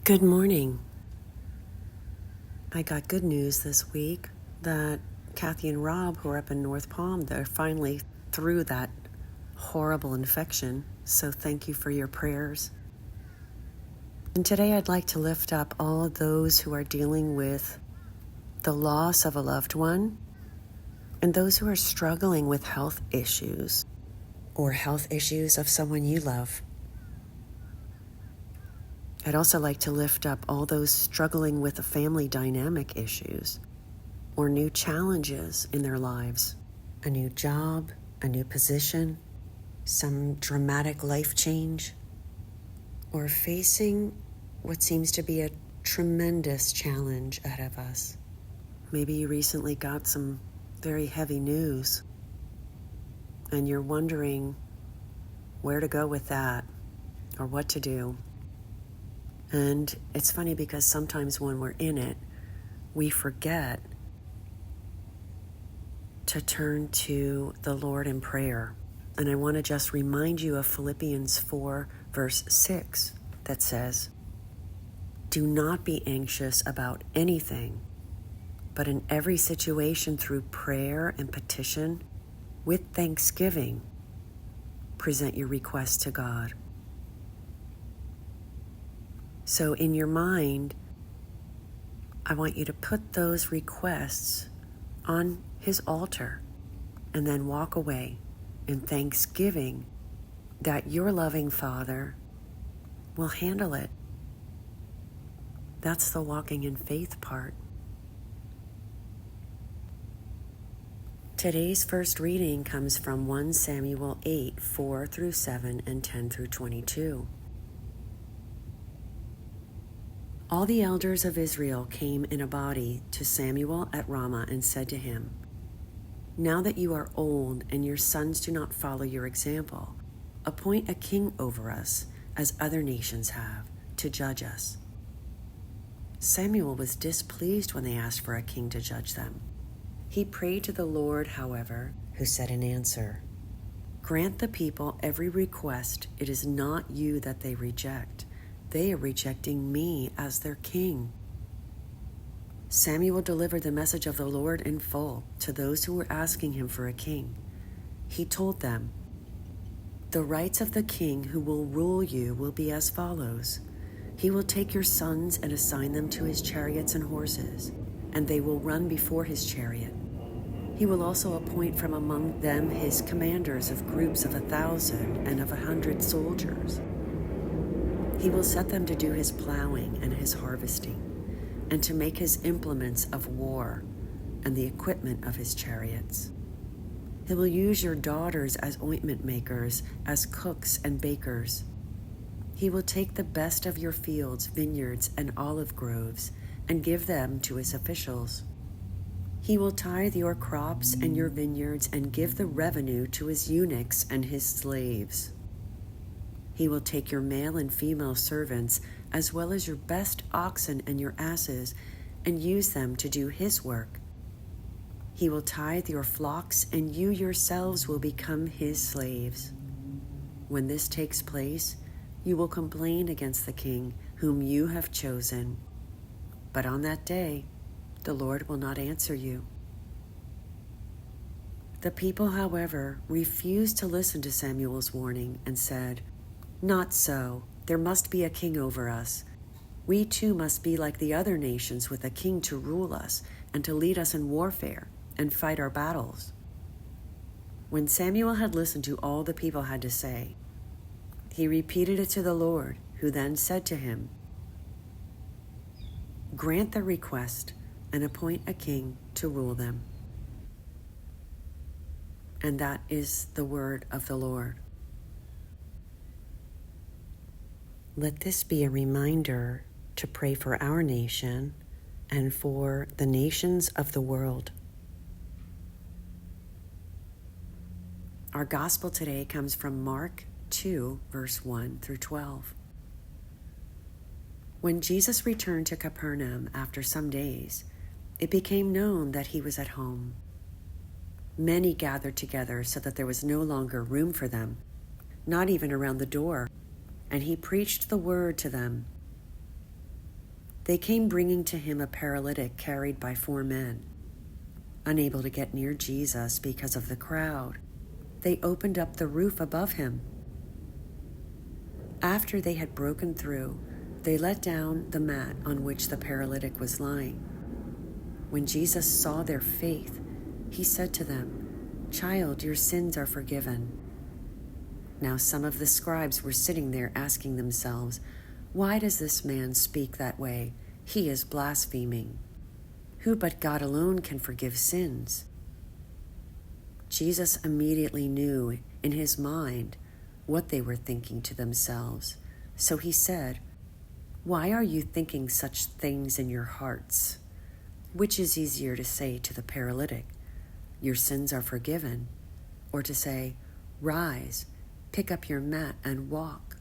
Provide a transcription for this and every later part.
Good morning. I got good news this week that Kathy and Rob, who are up in North Palm, they're finally through that horrible infection. So thank you for your prayers. And today I'd like to lift up all of those who are dealing with the loss of a loved one and those who are struggling with health issues or health issues of someone you love. I'd also like to lift up all those struggling with the family dynamic issues or new challenges in their lives, a new job, a new position, some dramatic life change, or facing what seems to be a tremendous challenge ahead of us. Maybe you recently got some very heavy news and you're wondering where to go with that or what to do. And it's funny because sometimes when we're in it, we forget to turn to the Lord in prayer. And I want to just remind you of Philippians 4, verse 6, that says, "Do not be anxious about anything, but in every situation through prayer and petition, with thanksgiving, present your requests to God." So in your mind, I want you to put those requests on His altar and then walk away in thanksgiving that your loving Father will handle it. That's the walking in faith part. Today's first reading comes from 1 Samuel 8, 4 through 7 and 10 through 22. All the elders of Israel came in a body to Samuel at Ramah and said to him, "Now that you are old and your sons do not follow your example, appoint a king over us, as other nations have, to judge us." Samuel was displeased when they asked for a king to judge them. He prayed to the Lord, however, who said in answer, "Grant the people every request. It is not you that they reject. They are rejecting me as their king." Samuel delivered the message of the Lord in full to those who were asking him for a king. He told them, "The rights of the king who will rule you will be as follows. He will take your sons and assign them to his chariots and horses, and they will run before his chariot. He will also appoint from among them his commanders of groups of 1,000 and of 100 soldiers. He will set them to do his plowing and his harvesting, and to make his implements of war and the equipment of his chariots. He will use your daughters as ointment makers, as cooks and bakers. He will take the best of your fields, vineyards, and olive groves, and give them to his officials. He will tithe your crops and your vineyards and give the revenue to his eunuchs and his slaves. He will take your male and female servants, as well as your best oxen and your asses, and use them to do his work. He will tithe your flocks, and you yourselves will become his slaves. When this takes place, you will complain against the king whom you have chosen. But on that day, the Lord will not answer you." The people, however, refused to listen to Samuel's warning and said, "Not so. There must be a king over us. We too must be like the other nations, with a king to rule us and to lead us in warfare and fight our battles." When Samuel had listened to all the people had to say, he repeated it to the Lord, who then said to him, "Grant their request and appoint a king to rule them." And that is the word of the Lord. Let this be a reminder to pray for our nation and for the nations of the world. Our gospel today comes from Mark 2, verse 1 through 12. When Jesus returned to Capernaum after some days, it became known that he was at home. Many gathered together so that there was no longer room for them, not even around the door, and he preached the word to them. They came bringing to him a paralytic carried by 4 men. Unable to get near Jesus because of the crowd, they opened up the roof above him. After they had broken through, they let down the mat on which the paralytic was lying. When Jesus saw their faith, he said to them, "Child, your sins are forgiven." Now some of the scribes were sitting there asking themselves, "Why does this man speak that way? He is blaspheming. Who but God alone can forgive sins?" Jesus immediately knew in his mind what they were thinking to themselves. So he said, "Why are you thinking such things in your hearts? Which is easier to say to the paralytic, 'Your sins are forgiven,' or to say, 'Rise, pick up your mat and walk'?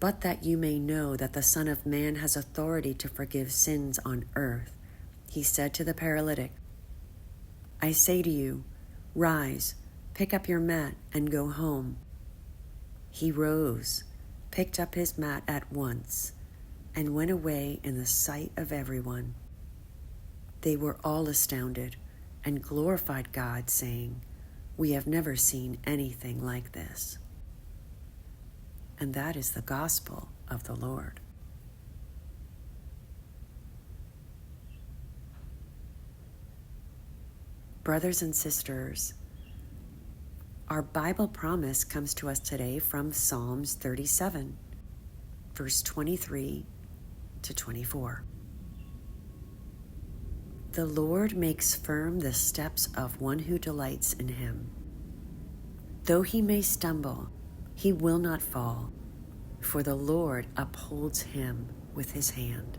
But that you may know that the Son of Man has authority to forgive sins on earth," he said to the paralytic, "I say to you, rise, pick up your mat and go home." He rose, picked up his mat at once, and went away in the sight of everyone. They were all astounded and glorified God, saying, "We have never seen anything like this." And that is the gospel of the Lord. Brothers and sisters, our Bible promise comes to us today from Psalms 37, verse 23 to 24. The Lord makes firm the steps of one who delights in him. Though he may stumble, he will not fall, for the Lord upholds him with his hand.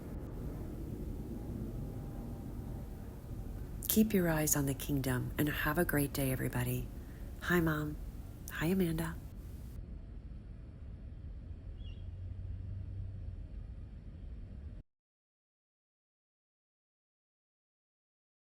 Keep your eyes on the kingdom and have a great day, everybody. Hi, Mom. Hi, Amanda.